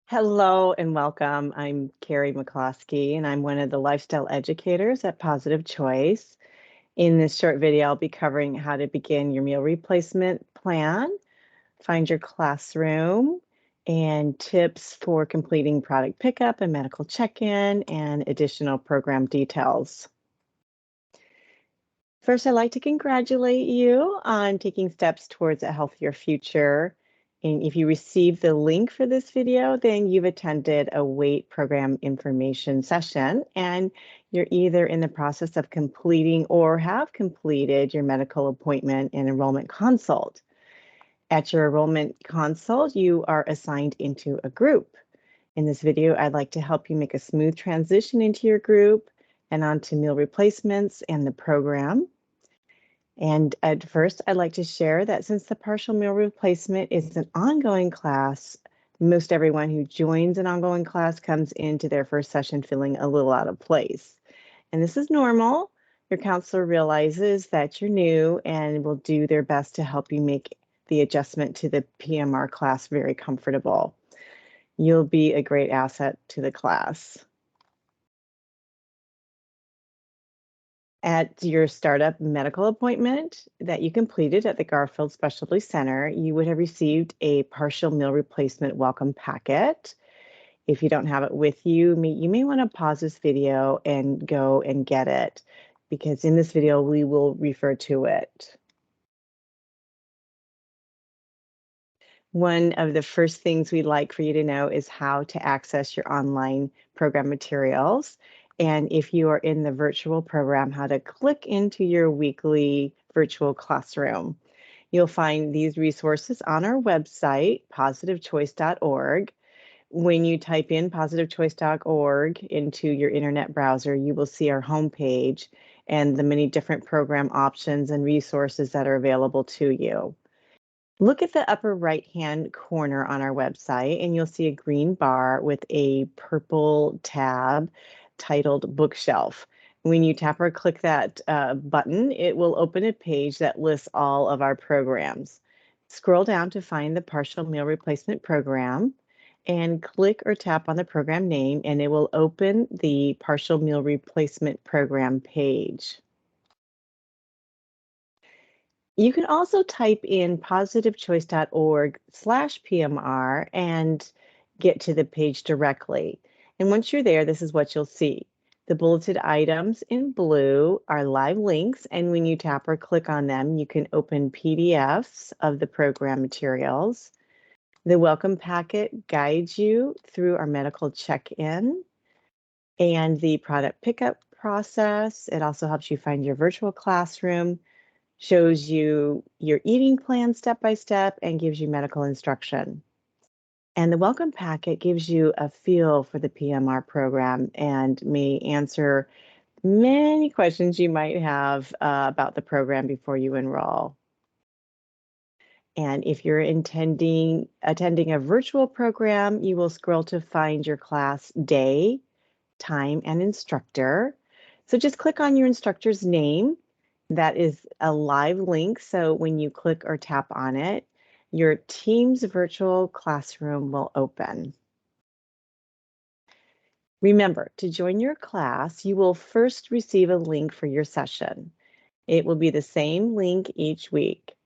Hello and welcome. I'm Carrie McCloskey, and I'm one of the lifestyle educators at Positive Choice. In this short video, I'll be covering how to begin your meal replacement plan, find your classroom, and tips for completing product pickup and medical check-in, and additional program details. First, I'd like to congratulate you on taking steps towards a healthier future. And if you received the link for this video, then you've attended a weight program information session, and you're either in the process of completing or have completed your medical appointment and enrollment consult. At your enrollment consult, you are assigned into a group. In this video, I'd like to help you make a smooth transition into your group and onto meal replacements and the program. And at first, I'd like to share that since the partial meal replacement is an ongoing class, most everyone who joins an ongoing class comes into their first session feeling a little out of place. And this is normal. Your counselor realizes that you're new and will do their best to help you make the adjustment to the PMR class very comfortable. You'll be a great asset to the class. At your startup medical appointment that you completed at the Garfield Specialty Center, you would have received a partial meal replacement welcome packet. If you don't have it with you, you may want to pause this video and go and get it, because in this video, we will refer to it. One of the first things we'd like for you to know is how to access your online program materials. And if you are in the virtual program, how to click into your weekly virtual classroom. You'll find these resources on our website, positivechoice.org. When you type in positivechoice.org into your internet browser, you will see our homepage and the many different program options and resources that are available to you. Look at the upper right-hand corner on our website, and you'll see a green bar with a purple tab titled Bookshelf. When you tap or click that button, it will open a page that lists all of our programs. Scroll down to find the partial meal replacement program and click or tap on the program name, and it will open the partial meal replacement program page. You can also type in positivechoice.org/PMR and get to the page directly. And once you're there, this is what you'll see. The bulleted items in blue are live links, and when you tap or click on them, you can open PDFs of the program materials. The welcome packet guides you through our medical check-in and the product pickup process. It also helps you find your virtual classroom, shows you your eating plan step by step, and gives you medical instruction. And the welcome packet gives you a feel for the PMR program and may answer many questions you might have about the program before you enroll. And if you're attending a virtual program, you will scroll to find your class day, time, and instructor. So just click on your instructor's name. That is a live link, so when you click or tap on it, your team's virtual classroom will open. Remember, to join your class, you will first receive a link for your session. It will be the same link each week.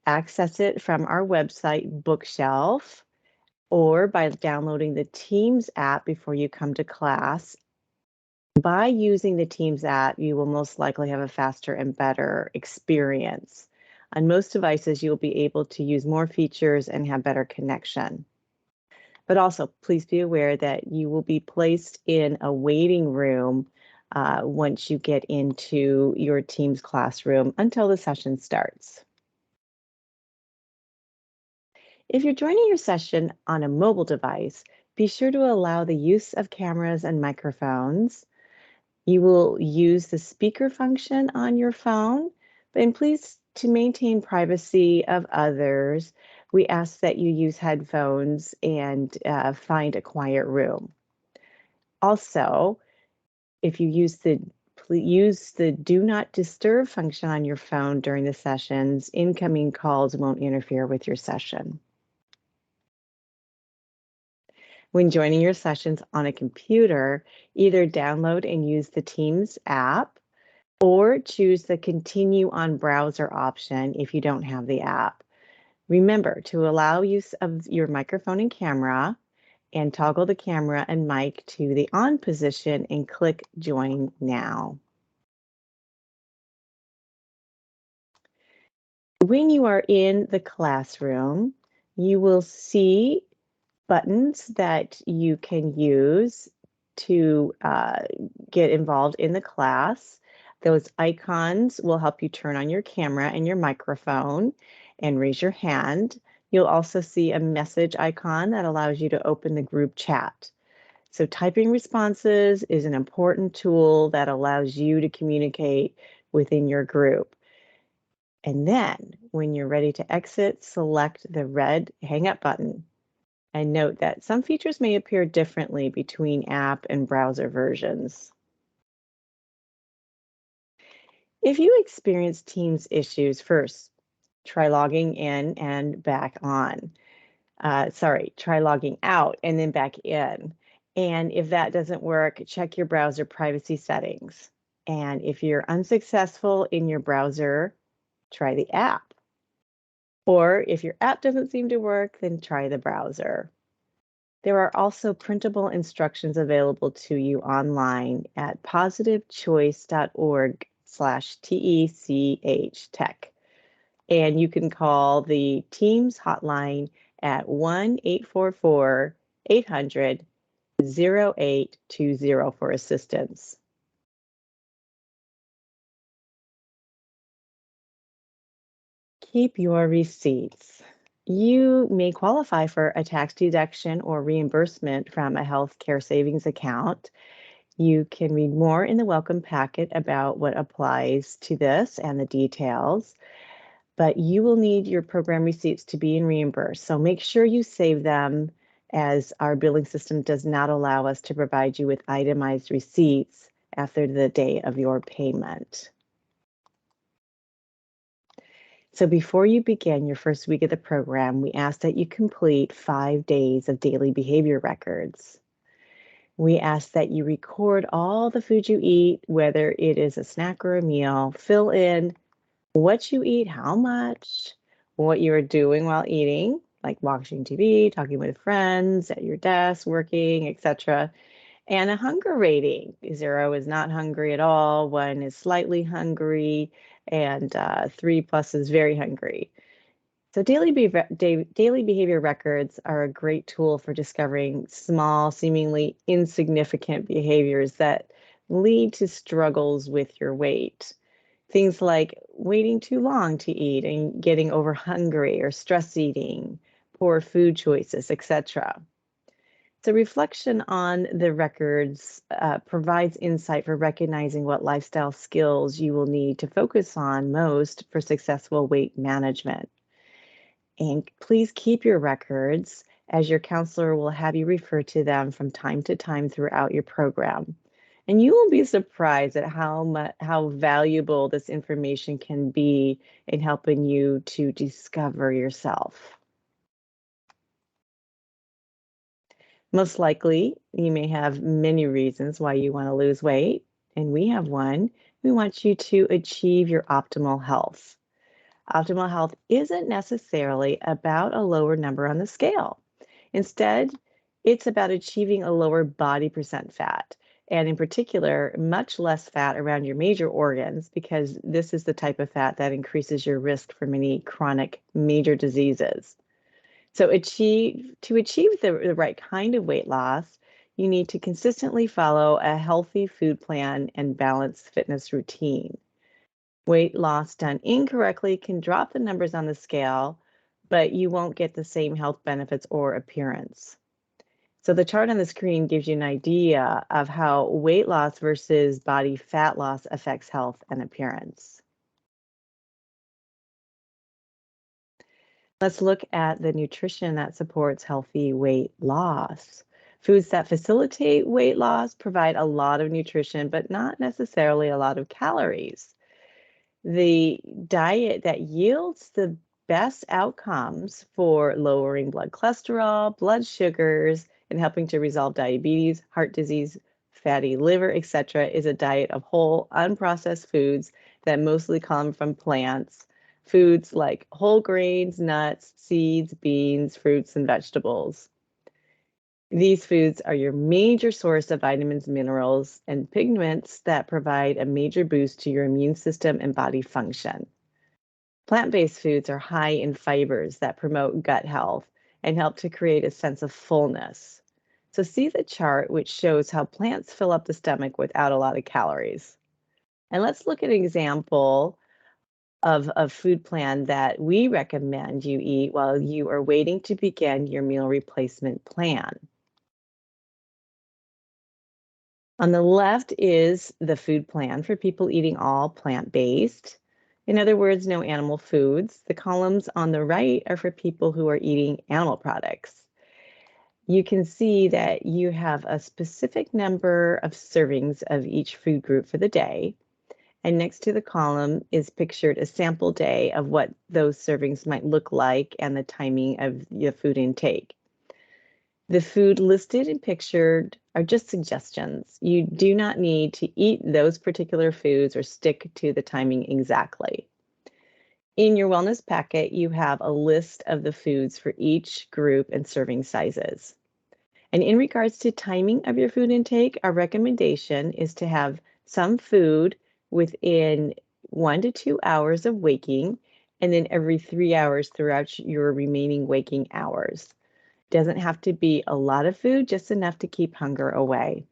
Access it from our website, Bookshelf, or by downloading the Teams app before you come to class. By using the Teams app, you will most likely have a faster and better experience. On most devices, you'll be able to use more features and have better connection. But also, please be aware that you will be placed in a waiting room once you get into your Teams classroom until the session starts. If you're joining your session on a mobile device, be sure to allow the use of cameras and microphones. You will use the speaker function on your phone, and please, to maintain privacy of others, we ask that you use headphones and find a quiet room. Also, if you use the do not disturb function on your phone during the sessions, incoming calls won't interfere with your session. When joining your sessions on a computer, either download and use the Teams app or choose the Continue on Browser option if you don't have the app. Remember to allow use of your microphone and camera and toggle the camera and mic to the on position and click Join Now. When you are in the classroom, you will see buttons that you can use to get involved in the class. Those icons will help you turn on your camera and your microphone and raise your hand. You'll also see a message icon that allows you to open the group chat. So typing responses is an important tool that allows you to communicate within your group. And then when you're ready to exit, select the red hang up button. And note that some features may appear differently between app and browser versions. If you experience Teams issues, first, try logging in and back on. Try logging out and then back in. And if that doesn't work, check your browser privacy settings. And if you're unsuccessful in your browser, try the app. Or if your app doesn't seem to work, then try the browser. There are also printable instructions available to you online at positivechoice.org/TECH tech. And you can call the Teams hotline at 1-844-800-0820 for assistance. Keep your receipts. You may qualify for a tax deduction or reimbursement from a healthcare savings account. You can read more in the welcome packet about what applies to this and the details, but you will need your program receipts to be reimbursed. So make sure you save them, as our billing system does not allow us to provide you with itemized receipts after the day of your payment. So before you begin your first week of the program, we ask that you complete 5 days of daily behavior records. We ask that you record all the food you eat, whether it is a snack or a meal. Fill in what you eat, how much, what you are doing while eating, like watching TV, talking with friends, at your desk, working, etc. And a hunger rating. 0 is not hungry at all, 1 is slightly hungry, and 3+ is very hungry. So daily behavior records are a great tool for discovering small, seemingly insignificant behaviors that lead to struggles with your weight. Things like waiting too long to eat and getting over hungry, or stress eating, poor food choices, etc. So reflection on the records provides insight for recognizing what lifestyle skills you will need to focus on most for successful weight management. And please keep your records, as your counselor will have you refer to them from time to time throughout your program. And you will be surprised at how valuable this information can be in helping you to discover yourself. Most likely, you may have many reasons why you want to lose weight, and we have one. We want you to achieve your optimal health. Optimal health isn't necessarily about a lower number on the scale. Instead, it's about achieving a lower body percent fat, and in particular, much less fat around your major organs, because this is the type of fat that increases your risk for many chronic major diseases. So to achieve the right kind of weight loss, you need to consistently follow a healthy food plan and balanced fitness routine. Weight loss done incorrectly can drop the numbers on the scale, but you won't get the same health benefits or appearance. So the chart on the screen gives you an idea of how weight loss versus body fat loss affects health and appearance. Let's look at the nutrition that supports healthy weight loss. Foods that facilitate weight loss provide a lot of nutrition, but not necessarily a lot of calories. The diet that yields the best outcomes for lowering blood cholesterol, blood sugars, and helping to resolve diabetes, heart disease, fatty liver, etc., is a diet of whole, unprocessed foods that mostly come from plants. Foods like whole grains, nuts, seeds, beans, fruits, and vegetables. These foods are your major source of vitamins, minerals, and pigments that provide a major boost to your immune system and body function. Plant-based foods are high in fibers that promote gut health and help to create a sense of fullness. So see the chart, which shows how plants fill up the stomach without a lot of calories. And let's look at an example of a food plan that we recommend you eat while you are waiting to begin your meal replacement plan. On the left is the food plan for people eating all plant-based. In other words, no animal foods. The columns on the right are for people who are eating animal products. You can see that you have a specific number of servings of each food group for the day. And next to the column is pictured a sample day of what those servings might look like and the timing of your food intake. The food listed and pictured are just suggestions. You do not need to eat those particular foods or stick to the timing exactly. In your wellness packet, you have a list of the foods for each group and serving sizes. And in regards to timing of your food intake, our recommendation is to have some food within 1 to 2 hours of waking, and then every 3 hours throughout your remaining waking hours. Doesn't have to be a lot of food, just enough to keep hunger away.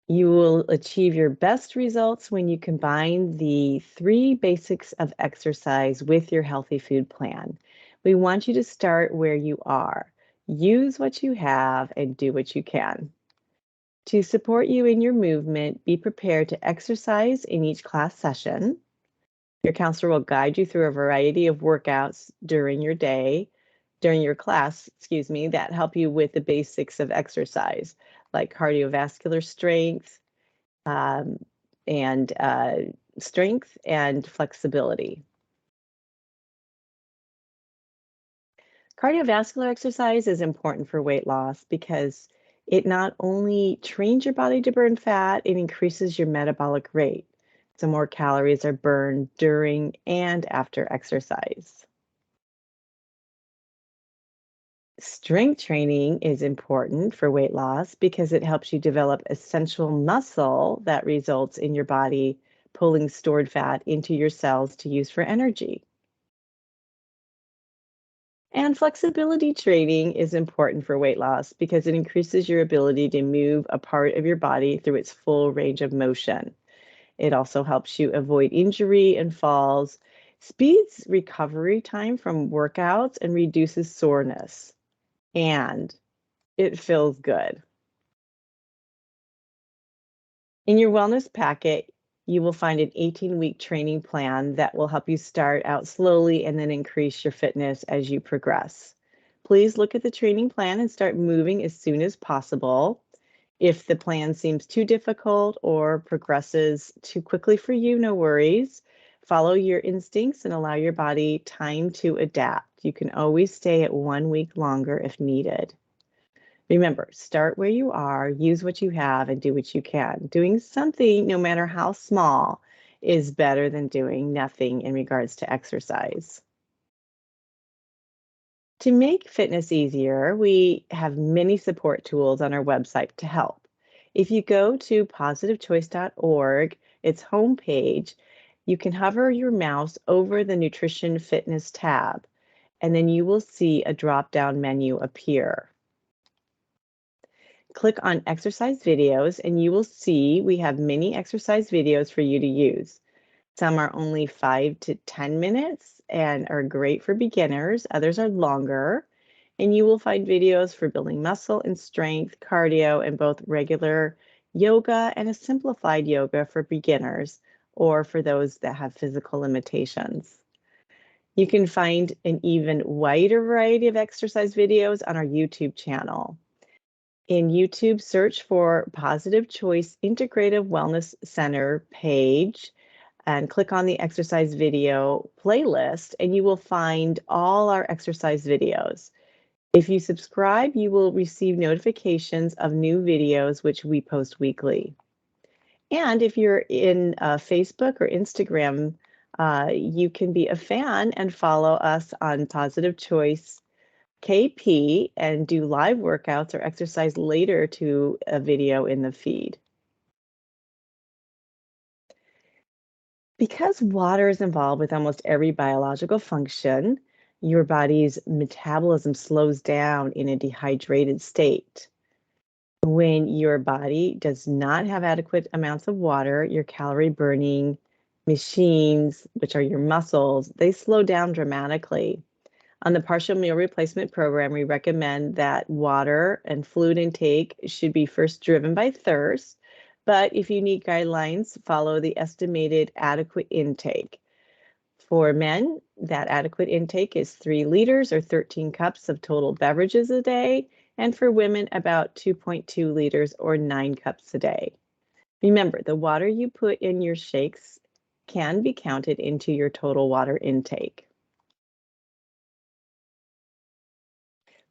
You will achieve your best results when you combine the 3 basics of exercise with your healthy food plan. We want you to start where you are. Use what you have and do what you can. To support you in your movement, be prepared to exercise in each class session. Your counselor will guide you through a variety of workouts during your class, that help you with the basics of exercise, like cardiovascular um, and strength and flexibility. Cardiovascular exercise is important for weight loss because it not only trains your body to burn fat, it increases your metabolic rate. So more calories are burned during and after exercise. Strength training is important for weight loss because it helps you develop essential muscle that results in your body pulling stored fat into your cells to use for energy. And flexibility training is important for weight loss because it increases your ability to move a part of your body through its full range of motion. It also helps you avoid injury and falls, speeds recovery time from workouts, and reduces soreness. And it feels good. In your wellness packet, you will find an 18-week training plan that will help you start out slowly and then increase your fitness as you progress. Please look at the training plan and start moving as soon as possible. If the plan seems too difficult or progresses too quickly for you, no worries. Follow your instincts and allow your body time to adapt. You can always stay at 1 week longer if needed. Remember, start where you are, use what you have, and do what you can. Doing something, no matter how small, is better than doing nothing in regards to exercise. To make fitness easier, we have many support tools on our website to help. If you go to positivechoice.org, its homepage, you can hover your mouse over the Nutrition Fitness tab, and then you will see a drop-down menu appear. Click on exercise videos and you will see we have many exercise videos for you to use. Some are only 5 to 10 minutes and are great for beginners. Others are longer. And you will find videos for building muscle and strength, cardio, and both regular yoga and a simplified yoga for beginners or for those that have physical limitations. You can find an even wider variety of exercise videos on our YouTube channel. In YouTube, search for Positive Choice Integrative Wellness Center page, and click on the exercise video playlist, and you will find all our exercise videos. If you subscribe, you will receive notifications of new videos which we post weekly. And if you're in Facebook or Instagram, you can be a fan and follow us on Positive Choice KP and do live workouts or exercise later to a video in the feed. Because water is involved with almost every biological function, your body's metabolism slows down in a dehydrated state. When your body does not have adequate amounts of water, your calorie burning machines, which are your muscles, they slow down dramatically. On the partial meal replacement program, we recommend that water and fluid intake should be first driven by thirst, but if you need guidelines, follow the estimated adequate intake. For men, that adequate intake is 3 liters or 13 cups of total beverages a day, and for women, about 2.2 liters or 9 cups a day. Remember, the water you put in your shakes can be counted into your total water intake.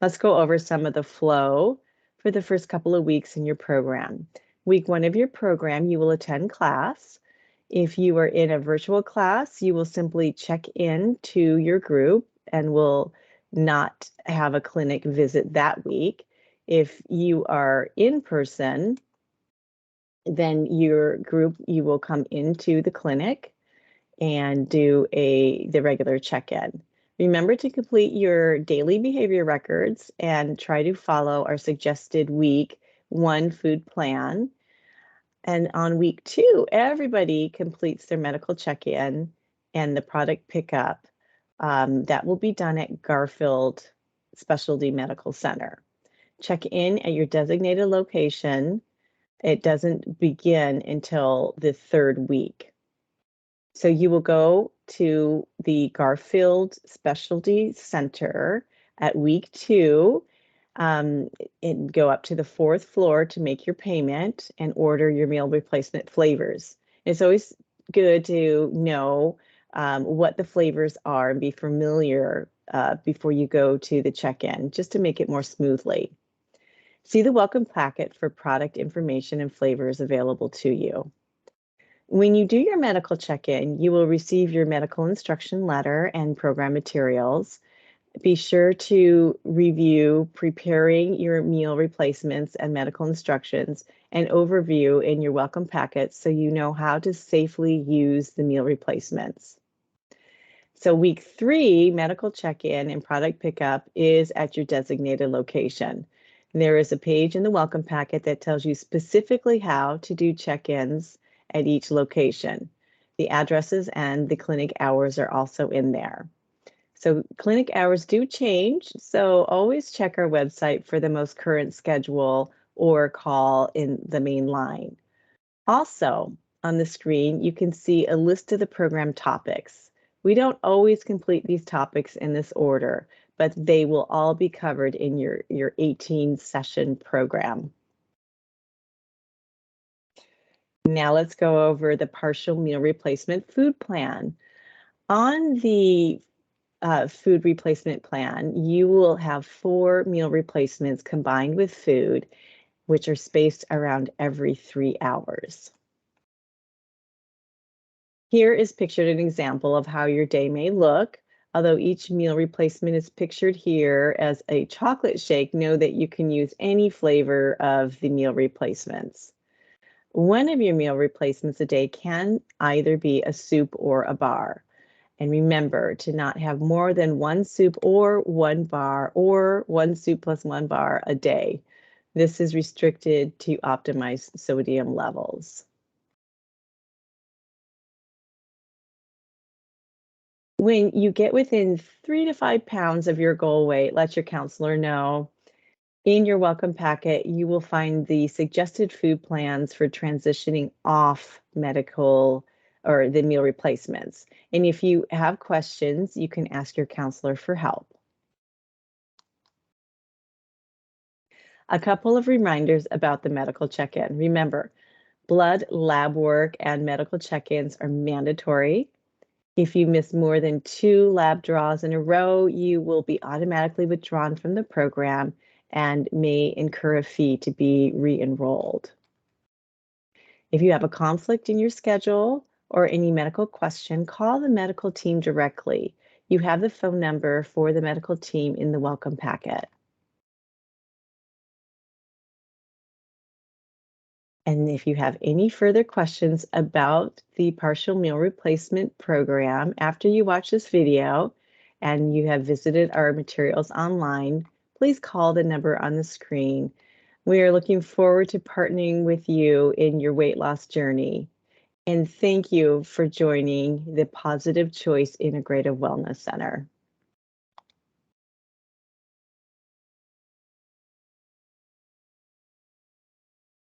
Let's go over some of the flow for the first couple of weeks in your program. Week 1 of your program, you will attend class. If you are in a virtual class, you will simply check in to your group and will not have a clinic visit that week. If you are in person, then your group, you will come into the clinic and do the regular check-in. Remember to complete your daily behavior records and try to follow our suggested week 1 food plan. And on week 2, everybody completes their medical check-in and the product pickup. That will be done at Garfield Specialty Medical Center. Check in at your designated location. It doesn't begin until the 3rd week. So you will go to the Garfield Specialty Center at week 2 and go up to the 4th floor to make your payment and order your meal replacement flavors. It's always good to know what the flavors are and be familiar before you go to the check-in, just to make it more smoothly. See the welcome packet for product information and flavors available to you. When you do your medical check-in, you will receive your medical instruction letter and program materials. Be sure to review preparing your meal replacements and medical instructions and overview in your welcome packet so you know how to safely use the meal replacements. So week 3, medical check-in and product pickup is at your designated location. There is a page in the welcome packet that tells you specifically how to do check-ins at each location. The addresses and the clinic hours are also in there. So clinic hours do change, so always check our website for the most current schedule or call in the main line. Also, on the screen, you can see a list of the program topics. We don't always complete these topics in this order, but they will all be covered in your 18-session program. Now let's go over the partial meal replacement food plan. On the food replacement plan, you will have 4 meal replacements combined with food, which are spaced around every 3 hours. Here is pictured an example of how your day may look. Although each meal replacement is pictured here as a chocolate shake, know that you can use any flavor of the meal replacements. One of your meal replacements a day can either be a soup or a bar. And remember to not have more than 1 soup or 1 bar or 1 soup plus 1 bar a day. This is restricted to optimize sodium levels. When you get within 3 to 5 pounds of your goal weight, let your counselor know. In your welcome packet, you will find the suggested food plans for transitioning off medical or the meal replacements. And if you have questions, you can ask your counselor for help. A couple of reminders about the medical check-in. Remember, Blood lab work and medical check-ins are mandatory. If you miss more than 2 lab draws in a row, you will be automatically withdrawn from the program and may incur a fee to be re-enrolled. If you have a conflict in your schedule or any medical question, call the medical team directly. You have the phone number for the medical team in the welcome packet. And if you have any further questions about the partial meal replacement program after you watch this video and you have visited our materials online, please call the number on the screen. We are looking forward to partnering with you in your weight loss journey. And thank you for joining the Positive Choice Integrative Wellness Center.